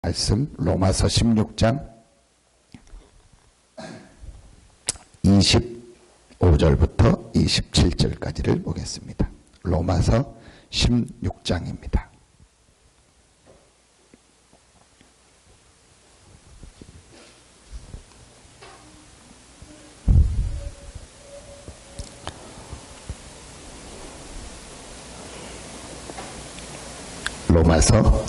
말씀 로마서 16장 25절부터 27절까지를 보겠습니다. 로마서 16장입니다. 로마서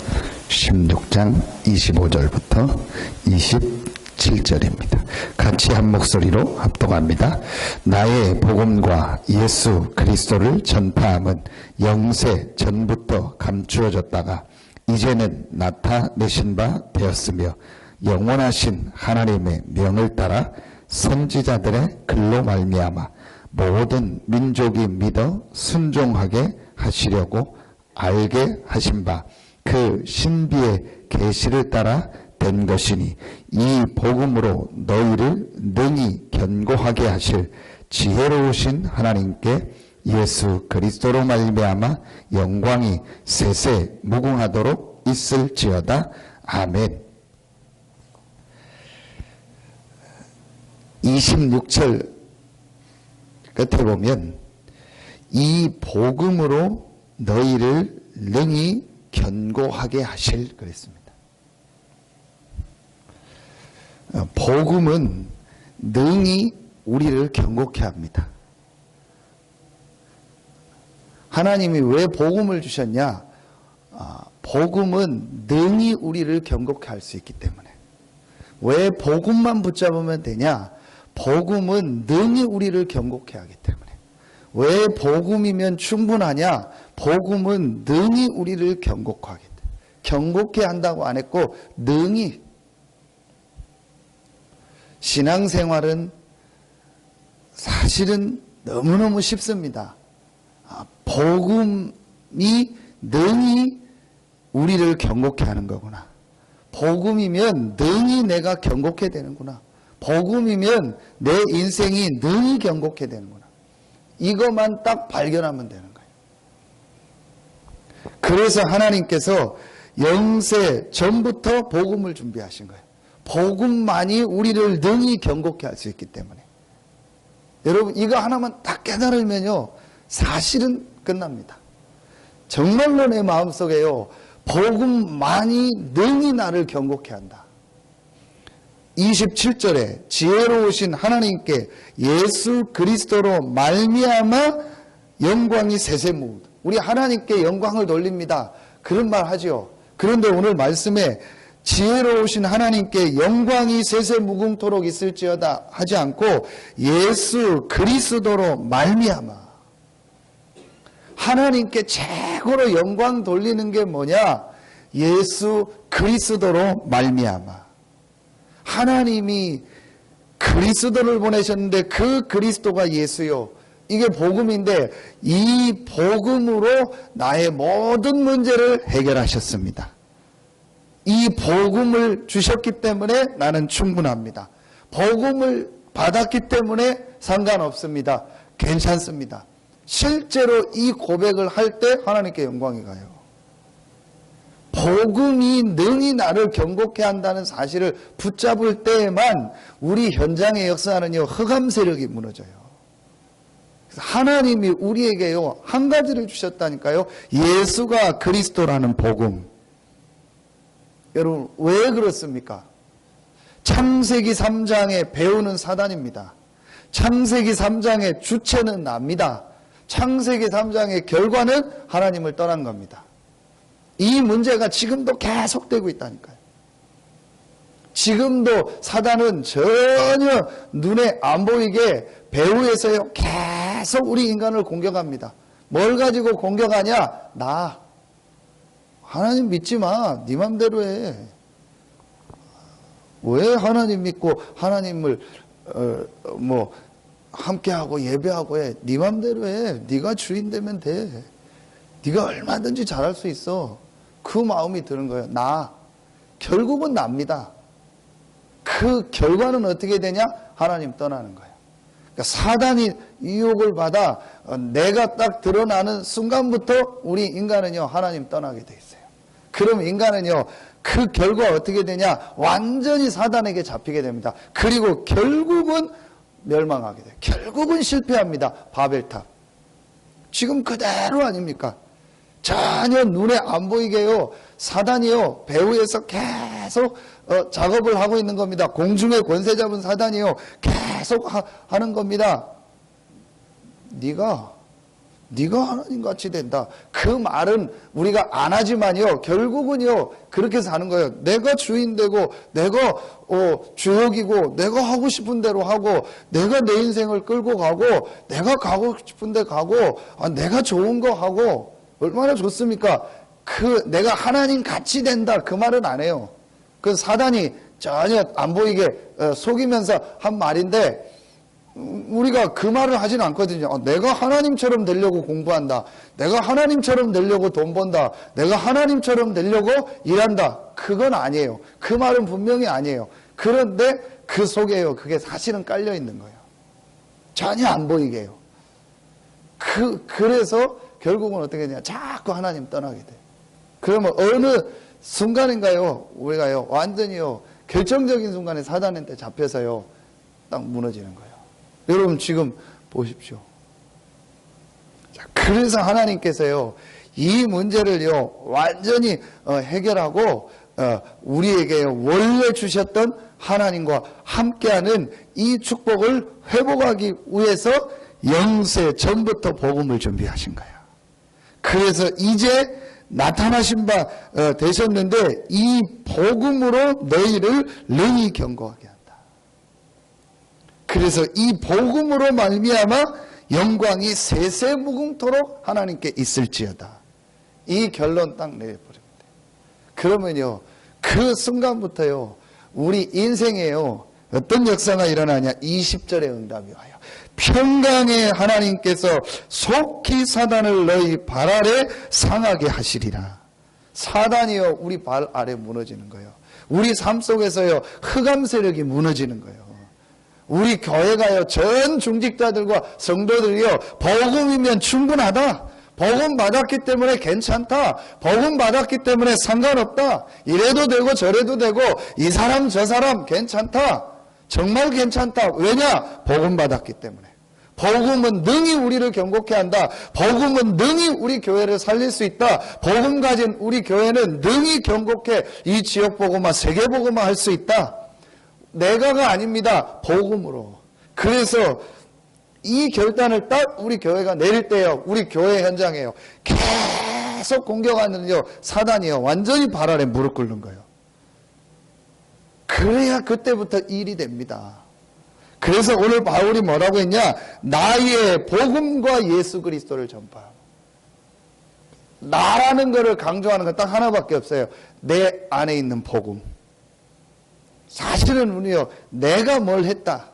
16장 25절부터 27절입니다. 같이 한 목소리로 합독합니다. 나의 복음과 예수 그리스도를 전파함은 영세 전부터 감추어졌다가 이제는 나타내신 바 되었으며 영원하신 하나님의 명을 따라 선지자들의 글로 말미암아 모든 민족이 믿어 순종하게 하시려고 알게 하신 바 그 신비의 계시를 따라 된 것이니 이 복음으로 너희를 능히 견고하게 하실 지혜로우신 하나님께 예수 그리스도로 말미암아 영광이 세세 무궁하도록 있을지어다. 아멘. 26절 끝에 보면 이 복음으로 너희를 능히 견고하게 하실 그랬습니다. 복음은 능히 우리를 견고케 합니다. 하나님이 왜 복음을 주셨냐? 복음은 능히 우리를 견고케 할 수 있기 때문에. 왜 복음만 붙잡으면 되냐? 복음은 능히 우리를 견고케 하기 때문에. 왜 복음이면 충분하냐? 복음은 능히 우리를 견고하게 돼. 견고케 한다고 안 했고 능히. 신앙생활은 사실은 너무너무 쉽습니다. 복음이 능히 우리를 견고케 하는 거구나. 복음이면 능히 내가 견고케 되는구나. 복음이면 내 인생이 능히 견고케 되는구나. 이것만 딱 발견하면 되는 거예요. 그래서 하나님께서 영세 전부터 복음을 준비하신 거예요. 복음만이 우리를 능히 견고케 할 수 있기 때문에. 여러분 이거 하나만 딱 깨달으면요 사실은 끝납니다. 정말로 내 마음속에요 복음만이 능히 나를 견고케 한다. 27절에 지혜로우신 하나님께 예수 그리스도로 말미암아 영광이 세세무궁. 우리 하나님께 영광을 돌립니다. 그런 말 하죠. 그런데 오늘 말씀에 지혜로우신 하나님께 영광이 세세무궁토록 있을지어다 하지 않고 예수 그리스도로 말미암아. 하나님께 최고로 영광 돌리는 게 뭐냐? 예수 그리스도로 말미암아. 하나님이 그리스도를 보내셨는데 그 그리스도가 예수요. 이게 복음인데 이 복음으로 나의 모든 문제를 해결하셨습니다. 이 복음을 주셨기 때문에 나는 충분합니다. 복음을 받았기 때문에 상관없습니다. 괜찮습니다. 실제로 이 고백을 할 때 하나님께 영광이 가요. 복음이 능히 나를 견고케 한다는 사실을 붙잡을 때에만 우리 현장의 역사는요 흑암 세력이 무너져요. 그래서 하나님이 우리에게요 한 가지를 주셨다니까요. 예수가 그리스도라는 복음. 여러분 왜 그렇습니까? 창세기 3장에 배우는 사단입니다. 창세기 3장의 주체는 납니다. 창세기 3장의 결과는 하나님을 떠난 겁니다. 이 문제가 지금도 계속되고 있다니까요. 지금도 사단은 전혀 눈에 안 보이게 배후에서요 계속 우리 인간을 공격합니다. 뭘 가지고 공격하냐? 나. 하나님 믿지 마. 네 맘대로 해. 왜 하나님 믿고 하나님을 함께하고 예배하고 해. 네 맘대로 해. 네가 주인 되면 돼. 네가 얼마든지 잘할 수 있어. 그 마음이 드는 거예요. 나. 결국은 납니다. 그 결과는 어떻게 되냐? 하나님 떠나는 거예요. 그러니까 사단이 유혹을 받아 내가 딱 드러나는 순간부터 우리 인간은요 하나님 떠나게 돼 있어요. 그럼 인간은요, 그 결과 어떻게 되냐? 완전히 사단에게 잡히게 됩니다. 그리고 결국은 멸망하게 돼요. 결국은 실패합니다. 바벨탑. 지금 그대로 아닙니까? 전혀 눈에 안 보이게요. 사단이요, 배후에서 계속 작업을 하고 있는 겁니다. 공중에 권세 잡은 사단이요, 계속 하는 겁니다. 네가 하나님같이 된다. 그 말은 우리가 안 하지만요, 결국은요 그렇게 사는 거예요. 내가 주인 되고, 내가 주역이고, 내가 하고 싶은 대로 하고, 내가 내 인생을 끌고 가고, 내가 가고 싶은 데 가고, 내가 좋은 거 하고. 얼마나 좋습니까? 내가 하나님 같이 된다, 그 말은 안 해요. 그 사단이 전혀 안 보이게 속이면서 한 말인데, 우리가 그 말을 하진 않거든요. 내가 하나님처럼 되려고 공부한다. 내가 하나님처럼 되려고 돈 번다. 내가 하나님처럼 되려고 일한다. 그건 아니에요. 그 말은 분명히 아니에요. 그런데 그 속에요, 그게 사실은 깔려 있는 거예요. 전혀 안 보이게 해요. 그래서 결국은 어떻게 되냐? 자꾸 하나님 떠나게 돼요. 그러면 어느 순간인가요? 우리가요, 완전히요, 결정적인 순간에 사단한테 잡혀서요, 딱 무너지는 거예요. 여러분 지금 보십시오. 자, 그래서 하나님께서요, 이 문제를요, 완전히 해결하고, 우리에게 원래 주셨던 하나님과 함께하는 이 축복을 회복하기 위해서 영세 전부터 복음을 준비하신 거예요. 그래서 이제 나타나신 바 되셨는데, 이 복음으로 너희를 능히 견고하게 한다. 그래서 이 복음으로 말미암아 영광이 세세무궁토록 하나님께 있을지어다. 이 결론 딱 내버립니다. 그러면요, 그 순간부터요, 우리 인생에요, 어떤 역사가 일어나냐? 20절의 응답이 와요. 평강의 하나님께서 속히 사단을 너희 발 아래 상하게 하시리라. 사단이요, 우리 발 아래 무너지는 거예요. 우리 삶 속에서요, 흑암 세력이 무너지는 거예요. 우리 교회가요, 전 중직자들과 성도들이요, 복음이면 충분하다. 복음 받았기 때문에 괜찮다. 복음 받았기 때문에 상관없다. 이래도 되고 저래도 되고, 이 사람 저 사람 괜찮다. 정말 괜찮다. 왜냐? 복음 받았기 때문에. 복음은 능히 우리를 견고케 한다. 복음은 능히 우리 교회를 살릴 수 있다. 복음 가진 우리 교회는 능히 견고케 이 지역 복음화, 세계 복음화 할 수 있다. 내가가 아닙니다. 복음으로. 그래서 이 결단을 딱 우리 교회가 내릴 때요, 우리 교회 현장에요, 계속 공격하는요, 사단이요, 완전히 발 아래 무릎 꿇는 거예요. 그래야 그때부터 일이 됩니다. 그래서 오늘 바울이 뭐라고 했냐? 나의 복음과 예수 그리스도를 전파하고. 나라는 것을 강조하는 건 딱 하나밖에 없어요. 내 안에 있는 복음. 사실은 우리요, 내가 뭘 했다.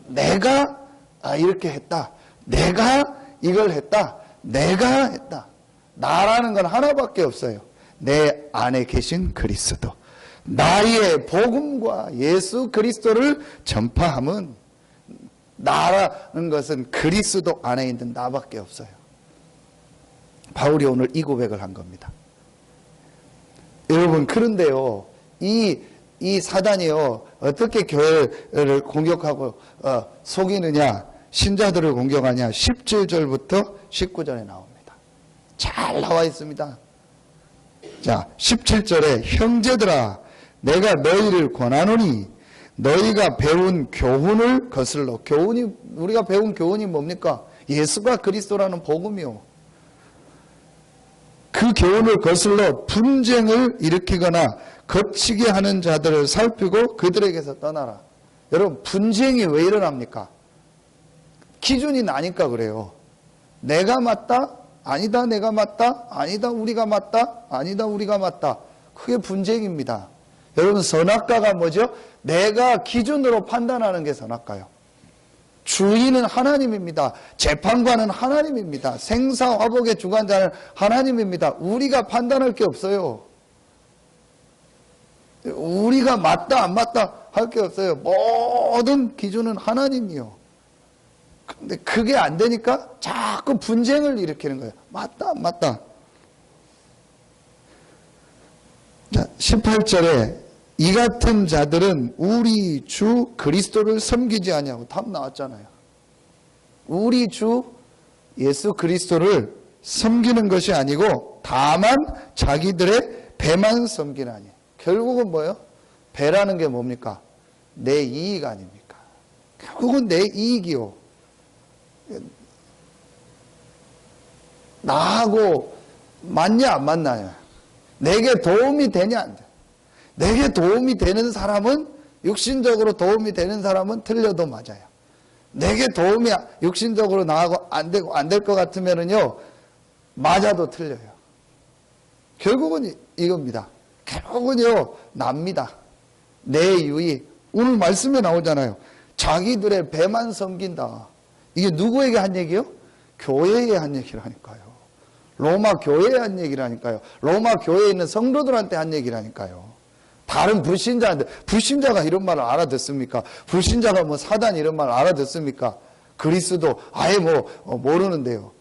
내가 이렇게 했다. 내가 이걸 했다. 내가 했다. 나라는 건 하나밖에 없어요. 내 안에 계신 그리스도. 나의 복음과 예수 그리스도를 전파함은, 나라는 것은 그리스도 안에 있는 나밖에 없어요. 바울이 오늘 이 고백을 한 겁니다. 여러분, 그런데요, 이 사단이요, 어떻게 교회를 공격하고 속이느냐, 신자들을 공격하냐? 17절부터 19절에 나옵니다. 잘 나와 있습니다. 자, 17절에 형제들아, 내가 너희를 권하노니 너희가 배운 교훈을 거슬러. 교훈이, 우리가 배운 교훈이 뭡니까? 예수가 그리스도라는 복음이요. 그 교훈을 거슬러 분쟁을 일으키거나 거치게 하는 자들을 살피고 그들에게서 떠나라. 여러분, 분쟁이 왜 일어납니까? 기준이 나니까 그래요. 내가 맞다? 아니다, 내가 맞다? 아니다, 우리가 맞다? 아니다, 우리가 맞다. 그게 분쟁입니다. 여러분, 선악과가 뭐죠? 내가 기준으로 판단하는 게 선악과요. 주인은 하나님입니다. 재판관은 하나님입니다. 생사화복의 주관자는 하나님입니다. 우리가 판단할 게 없어요. 우리가 맞다 안 맞다 할 게 없어요. 모든 기준은 하나님이요. 근데 그게 안 되니까 자꾸 분쟁을 일으키는 거예요. 맞다 안 맞다. 18절에 이 같은 자들은 우리 주 그리스도를 섬기지 아니하고, 답 나왔잖아요. 우리 주 예수 그리스도를 섬기는 것이 아니고 다만 자기들의 배만 섬기나니. 결국은 뭐예요? 배라는 게 뭡니까? 내 이익 아닙니까? 결국은 내 이익이요. 나하고 맞냐 안 맞나요? 내게 도움이 되냐 안 돼. 내게 도움이 되는 사람은, 육신적으로 도움이 되는 사람은 틀려도 맞아요. 내게 도움이 육신적으로 나하고 안 되고 안 될 것 같으면은요, 맞아도 틀려요. 결국은 이겁니다. 결국은요, 납니다. 내 유익. 오늘 말씀에 나오잖아요. 자기들의 배만 섬긴다. 이게 누구에게 한 얘기요? 교회에 한 얘기라니까요. 로마 교회에 한 얘기라니까요. 로마 교회에 있는 성도들한테 한 얘기라니까요. 다른 불신자한테, 불신자가 이런 말을 알아듣습니까? 불신자가 뭐 사단 이런 말을 알아듣습니까? 그리스도 아예 모르는데요.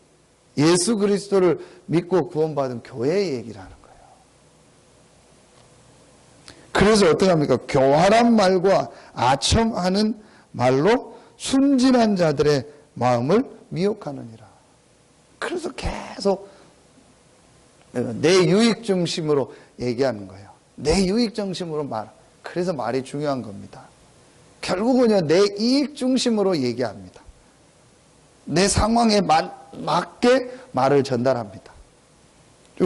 예수 그리스도를 믿고 구원받은 교회의 얘기라는 거예요. 그래서 어떻게 합니까? 교활한 말과 아첨하는 말로 순진한 자들의 마음을 미혹하느니라. 그래서 계속 내 유익 중심으로 얘기하는 거예요. 내 유익 중심으로 말. 그래서 말이 중요한 겁니다. 결국은요, 내 이익 중심으로 얘기합니다. 내 상황에 맞게 말을 전달합니다.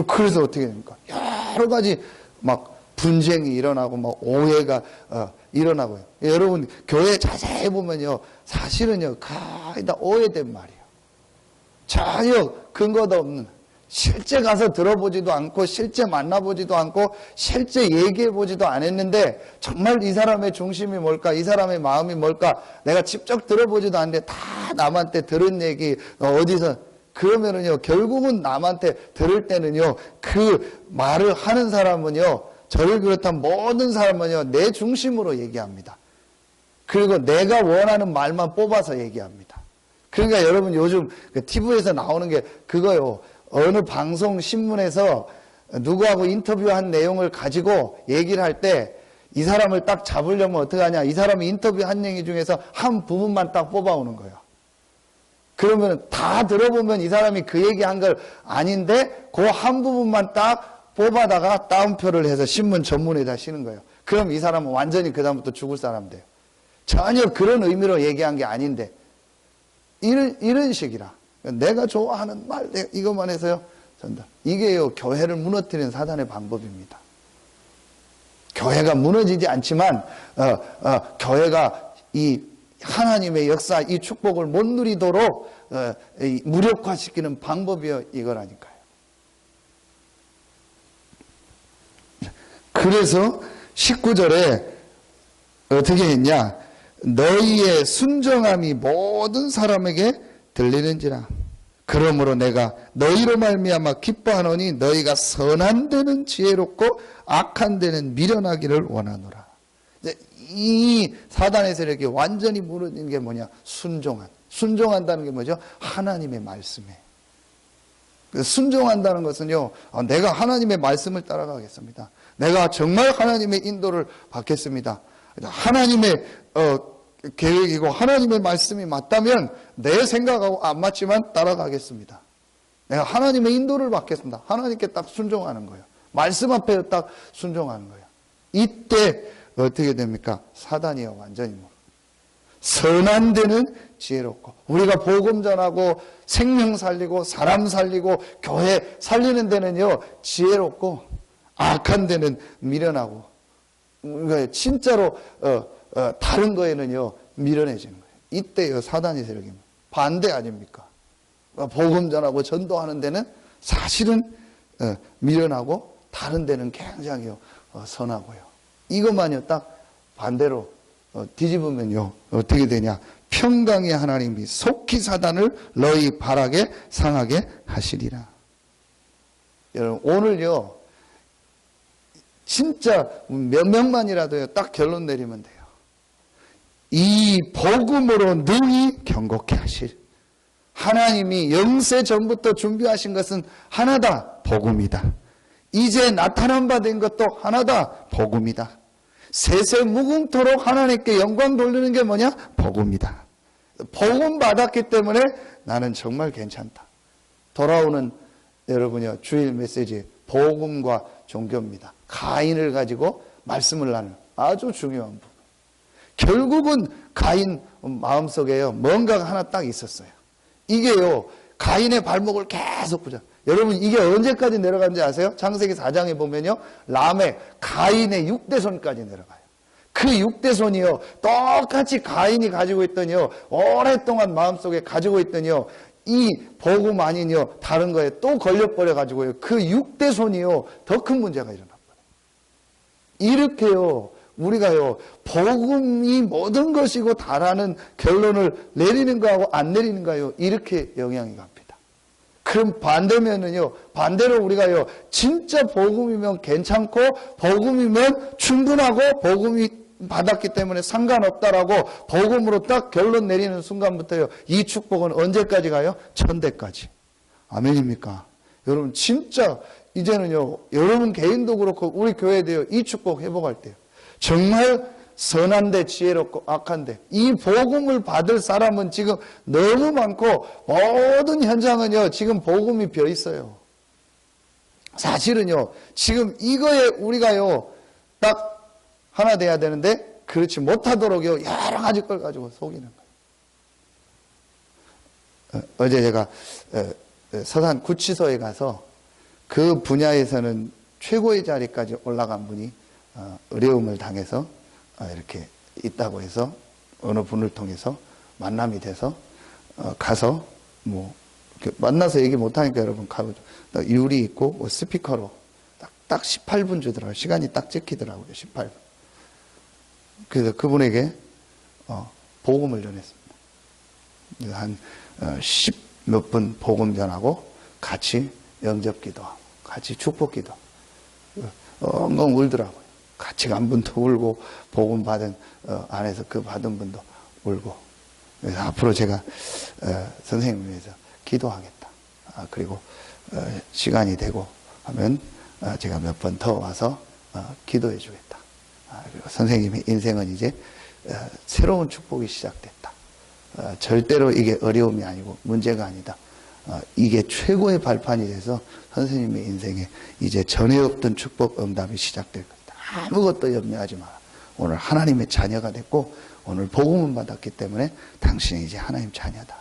그래서 어떻게 됩니까? 여러 가지 막 분쟁이 일어나고 막 오해가 일어나고요. 여러분 교회 자세히 보면요, 사실은요 거의 다 오해된 말이에요. 전혀 근거도 없는, 실제 가서 들어보지도 않고 실제 만나보지도 않고 실제 얘기해보지도 않았는데 정말 이 사람의 중심이 뭘까, 이 사람의 마음이 뭘까, 내가 직접 들어보지도 않는데 다 남한테 들은 얘기 어디서, 그러면은요 결국은 남한테 들을 때는요 그 말을 하는 사람은요, 저를 비롯한 모든 사람은요 내 중심으로 얘기합니다. 그리고 내가 원하는 말만 뽑아서 얘기합니다. 그러니까 여러분 요즘 TV에서 나오는 게 그거요. 어느 방송 신문에서 누구하고 인터뷰한 내용을 가지고 얘기를 할 때 이 사람을 딱 잡으려면 어떻게 하냐, 이 사람이 인터뷰한 얘기 중에서 한 부분만 딱 뽑아오는 거예요. 그러면 다 들어보면 이 사람이 그 얘기한 걸 아닌데 그 한 부분만 딱 뽑아다가 따옴표를 해서 신문 전문에다 씌는 거예요. 그럼 이 사람은 완전히 그 다음부터 죽을 사람 돼요. 전혀 그런 의미로 얘기한 게 아닌데 이런 식이라. 내가 좋아하는 말 이것만 해서요 전달. 이게요 교회를 무너뜨리는 사단의 방법입니다. 교회가 무너지지 않지만 교회가 이 하나님의 역사, 이 축복을 못 누리도록 무력화시키는 방법이요 이거라니까요. 그래서 19절에 어떻게 했냐, 너희의 순정함이 모든 사람에게 들리는지라. 그러므로 내가 너희로 말미암아 기뻐하노니 너희가 선한 데는 지혜롭고 악한 데는 미련하기를 원하노라. 이 사단의 세력이 완전히 무너진 게 뭐냐, 순종한다는 게 뭐죠? 하나님의 말씀에. 순종한다는 것은요, 내가 하나님의 말씀을 따라가겠습니다. 내가 정말 하나님의 인도를 받겠습니다. 하나님의 계획이고 하나님의 말씀이 맞다면 내 생각하고 안 맞지만 따라가겠습니다. 내가 하나님의 인도를 받겠습니다. 하나님께 딱 순종하는 거예요. 말씀 앞에 딱 순종하는 거예요. 이때 어떻게 됩니까? 사단이요 완전히 선한 데는 지혜롭고, 우리가 복음 전하고 생명 살리고 사람 살리고 교회 살리는 데는요 지혜롭고, 악한 데는 미련하고, 진짜로 다른 거에는요 미련해지는 거예요. 이때요 사단의 세력이 반대 아닙니까? 복음 전하고 전도하는 데는 사실은 미련하고, 다른 데는 굉장히 선하고요. 이것만요 딱 반대로 뒤집으면요 어떻게 되냐, 평강의 하나님이 속히 사단을 너희 발악에 상하게 하시리라. 여러분 오늘요 진짜 몇 명만이라도요 딱 결론 내리면 돼요. 이 복음으로 능히 경고케 하실 하나님이 영세 전부터 준비하신 것은 하나다, 복음이다. 이제 나타난 바 된 것도 하나다. 복음이다. 세세 무궁토록 하나님께 영광 돌리는 게 뭐냐? 복음이다. 복음 받았기 때문에 나는 정말 괜찮다. 돌아오는 여러분이요, 주일 메시지 복음과 종교입니다. 가인을 가지고 말씀을 나누는 아주 중요한 부분. 결국은 가인 마음속에요, 뭔가가 하나 딱 있었어요. 이게요, 가인의 발목을 계속 붙여. 여러분, 이게 언제까지 내려가는지 아세요? 창세기 4장에 보면요, 람의 가인의 6대손까지 내려가요. 그 6대손이요, 똑같이 가인이 가지고 있더니요, 오랫동안 마음속에 가지고 있더니요, 이 복음 아니요, 다른 거에 또 걸려버려가지고요, 그 6대손이요, 더 큰 문제가 일어납니다. 이렇게요, 우리가요, 복음이 모든 것이고 다라는 결론을 내리는 거하고 안 내리는 거요, 이렇게 영향이 갑니다. 그럼 반대면은요, 반대로 우리가요, 진짜 복음이면 괜찮고, 복음이면 충분하고, 복음이 받았기 때문에 상관없다라고 복음으로 딱 결론 내리는 순간부터요, 이 축복은 언제까지 가요? 천대까지. 아멘입니까? 여러분, 진짜 이제는요, 여러분 개인도 그렇고 우리 교회도요, 이 축복 회복할 때요, 정말 선한데 지혜롭고 악한데, 이 복음을 받을 사람은 지금 너무 많고, 모든 현장은요, 지금 복음이 비어 있어요. 사실은요, 지금 이거에 우리가요, 딱 하나 돼야 되는데, 그렇지 못하도록요, 여러 가지 걸 가지고 속이는 거예요. 어제 제가 서산 구치소에 가서 그 분야에서는 최고의 자리까지 올라간 분이 어려움을 당해서 이렇게 있다고 해서 어느 분을 통해서 만남이 돼서 가서 뭐 만나서 얘기 못하니까 여러분 가보죠. 유리 있고 스피커로 딱 18분 주더라고요. 시간이 딱 찍히더라고요. 18분. 그래서 그분에게 복음을 전했습니다. 한 10몇 분 복음 전하고 같이 영접기도하고 같이 축복기도 엉엉 울더라고요. 같이 간 분도 울고 복음 받은 안에서 그 받은 분도 울고. 그래서 앞으로 제가 선생님을 위해서 기도하겠다. 그리고 시간이 되고 하면 제가 몇 번 더 와서 기도해 주겠다. 그리고 선생님의 인생은 이제 새로운 축복이 시작됐다. 절대로 이게 어려움이 아니고 문제가 아니다. 이게 최고의 발판이 돼서 선생님의 인생에 이제 전에 없던 축복 응답이 시작될 것이다. 아무것도 염려하지 마라. 오늘 하나님의 자녀가 됐고 오늘 복음을 받았기 때문에 당신이 이제 하나님 자녀다.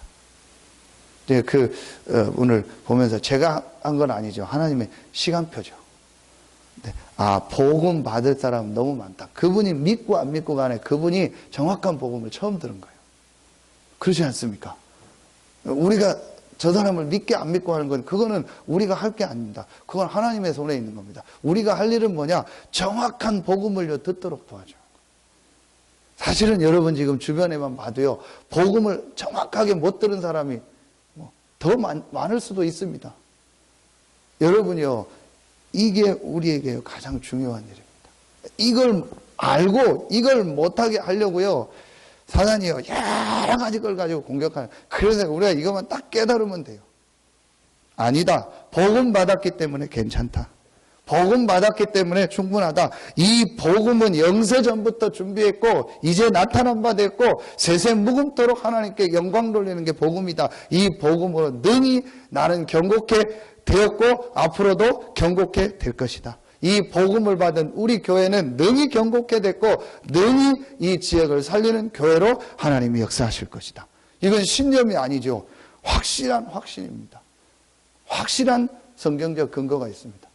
오늘 보면서 제가 한 건 아니죠. 하나님의 시간표죠. 복음 받을 사람 너무 많다. 그분이 믿고 안 믿고 간에 그분이 정확한 복음을 처음 들은 거예요. 그렇지 않습니까? 우리가 저 사람을 믿게 안 믿고 하는 건 그거는 우리가 할 게 아닙니다. 그건 하나님의 손에 있는 겁니다. 우리가 할 일은 뭐냐? 정확한 복음을 듣도록 도와줘요. 사실은 여러분 지금 주변에만 봐도요, 복음을 정확하게 못 들은 사람이 더 많을 수도 있습니다. 여러분이요, 이게 우리에게 가장 중요한 일입니다. 이걸 알고 이걸 못하게 하려고요, 사단이요, 여러 가지 걸 가지고 공격하는. 그래서 우리가 이것만 딱 깨달으면 돼요. 아니다. 복음 받았기 때문에 괜찮다. 복음 받았기 때문에 충분하다. 이 복음은 영세전부터 준비했고 이제 나타난 바 됐고 세세 묵음토록 하나님께 영광 돌리는 게 복음이다. 이 복음으로 능히 나는 경고케 되었고 앞으로도 경고케 될 것이다. 이 복음을 받은 우리 교회는 능히 경고케 됐고 능히 이 지역을 살리는 교회로 하나님이 역사하실 것이다. 이건 신념이 아니죠. 확실한 확신입니다. 확실한 성경적 근거가 있습니다.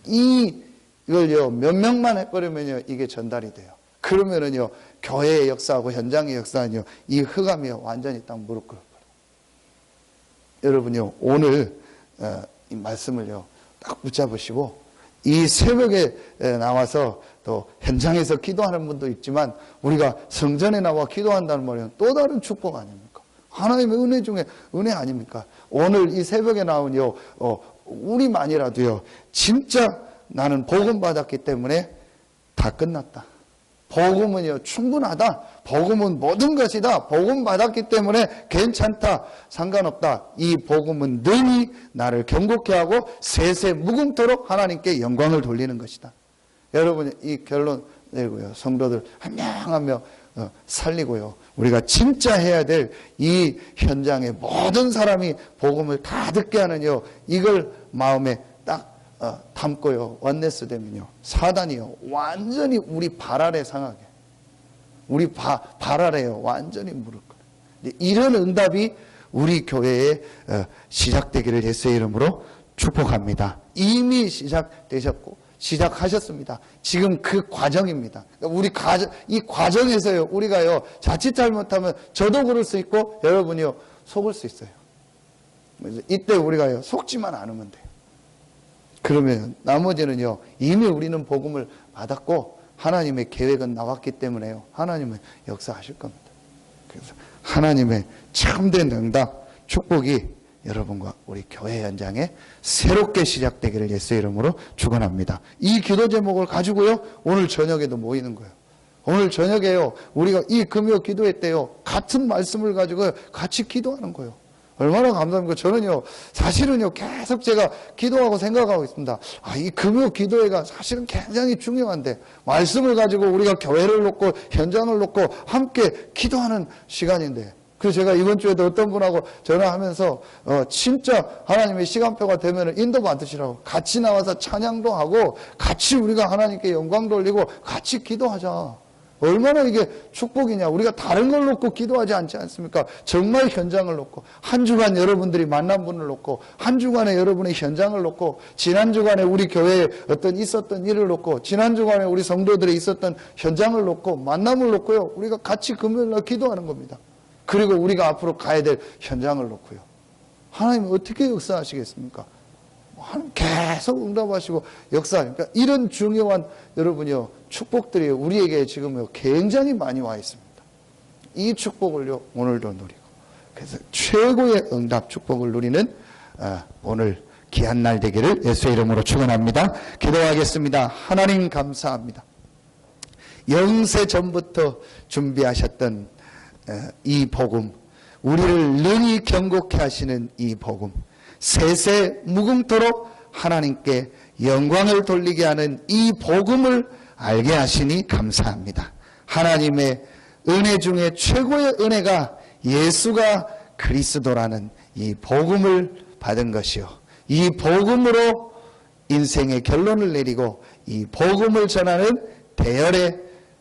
이걸요, 몇 명만 해버리면요, 이게 전달이 돼요. 그러면은요, 교회의 역사하고 현장의 역사는요, 이 흑암이요, 완전히 딱 무릎 꿇어버려요. 여러분요, 오늘, 이 말씀을요, 딱 붙잡으시고, 이 새벽에 나와서 또 현장에서 기도하는 분도 있지만, 우리가 성전에 나와 기도한다는 말은 또 다른 축복 아닙니까? 하나님의 은혜 중에 은혜 아닙니까? 오늘 이 새벽에 나온요, 우리만이라도요, 진짜 나는 복음 받았기 때문에 다 끝났다. 복음은요, 충분하다. 복음은 모든 것이다. 복음 받았기 때문에 괜찮다. 상관없다. 이 복음은 능히 나를 경고케 하고 세세 무궁토록 하나님께 영광을 돌리는 것이다. 여러분, 이 결론 내고요. 성도들 한 명 한 명 살리고요. 우리가 진짜 해야 될 이 현장에 모든 사람이 복음을 다 듣게 하는요. 이걸 마음에 딱 담고요. 원네스 되면요. 사단이요. 완전히 우리 발 아래 상하게. 우리 발 아래요. 완전히 무릎 꿇어요. 이런 응답이 우리 교회에 시작되기를 예수의 이름으로 축복합니다. 이미 시작되셨고 시작하셨습니다. 지금 그 과정입니다. 우리 이 과정에서요. 우리가요. 자칫 잘못하면 저도 그럴 수 있고 여러분이요. 속을 수 있어요. 이때 우리가요. 속지만 않으면 돼요. 그러면 나머지는요. 이미 우리는 복음을 받았고 하나님의 계획은 나왔기 때문에요. 하나님은 역사하실 겁니다. 그래서 하나님의 참된 응답, 축복이 여러분과 우리 교회 현장에 새롭게 시작되기를 예수의 이름으로 축원합니다. 이 기도 제목을 가지고요. 오늘 저녁에도 모이는 거예요. 오늘 저녁에요. 우리가 이 금요 기도회 때요. 같은 말씀을 가지고 같이 기도하는 거예요. 얼마나 감사합니까? 저는요, 사실은요, 계속 제가 기도하고 생각하고 있습니다. 이 금요 기도회가 사실은 굉장히 중요한데, 말씀을 가지고 우리가 교회를 놓고, 현장을 놓고, 함께 기도하는 시간인데, 그래서 제가 이번 주에도 어떤 분하고 전화하면서, 진짜 하나님의 시간표가 되면 인도 받으시라고, 같이 나와서 찬양도 하고, 같이 우리가 하나님께 영광 돌리고, 같이 기도하자. 얼마나 이게 축복이냐. 우리가 다른 걸 놓고 기도하지 않지 않습니까? 정말 현장을 놓고 한 주간 여러분들이 만난 분을 놓고 한 주간에 여러분의 현장을 놓고 지난 주간에 우리 교회에 어떤 있었던 일을 놓고 지난 주간에 우리 성도들이 있었던 현장을 놓고 만남을 놓고요. 우리가 같이 금요일날 기도하는 겁니다. 그리고 우리가 앞으로 가야 될 현장을 놓고요. 하나님은 어떻게 역사하시겠습니까? 하나님 계속 응답하시고 역사하니까 이런 중요한 여러분이요 축복들이 우리에게 지금 굉장히 많이 와 있습니다. 이 축복을요 오늘도 누리고 그래서 최고의 응답 축복을 누리는 오늘 귀한 날 되기를 예수의 이름으로 축원합니다. 기도하겠습니다. 하나님 감사합니다. 영세 전부터 준비하셨던 이 복음, 우리를 능히 경고케 하시는 이 복음, 세세 무궁토록 하나님께 영광을 돌리게 하는 이 복음을 알게 하시니 감사합니다. 하나님의 은혜 중에 최고의 은혜가 예수가 그리스도라는 이 복음을 받은 것이요. 이 복음으로 인생의 결론을 내리고 이 복음을 전하는 대열에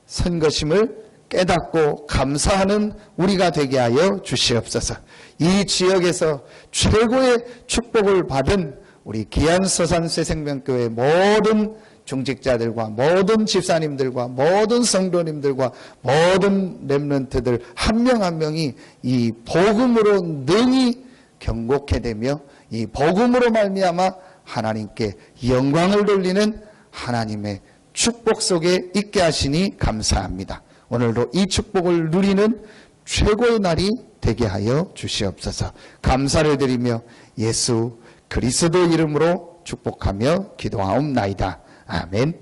선 것임을 깨닫고 감사하는 우리가 되게 하여 주시옵소서. 이 지역에서 최고의 축복을 받은 우리 귀한 서산새생명교회 모든 중직자들과 모든 집사님들과 모든 성도님들과 모든 렘넌트들 한 명 한 명이 이 복음으로 능히 경고케 되며 이 복음으로 말미암아 하나님께 영광을 돌리는 하나님의 축복 속에 있게 하시니 감사합니다. 오늘도 이 축복을 누리는 최고의 날이 되게 하여 주시옵소서. 감사를 드리며 예수 그리스도 이름으로 축복하며 기도하옵나이다. 아멘.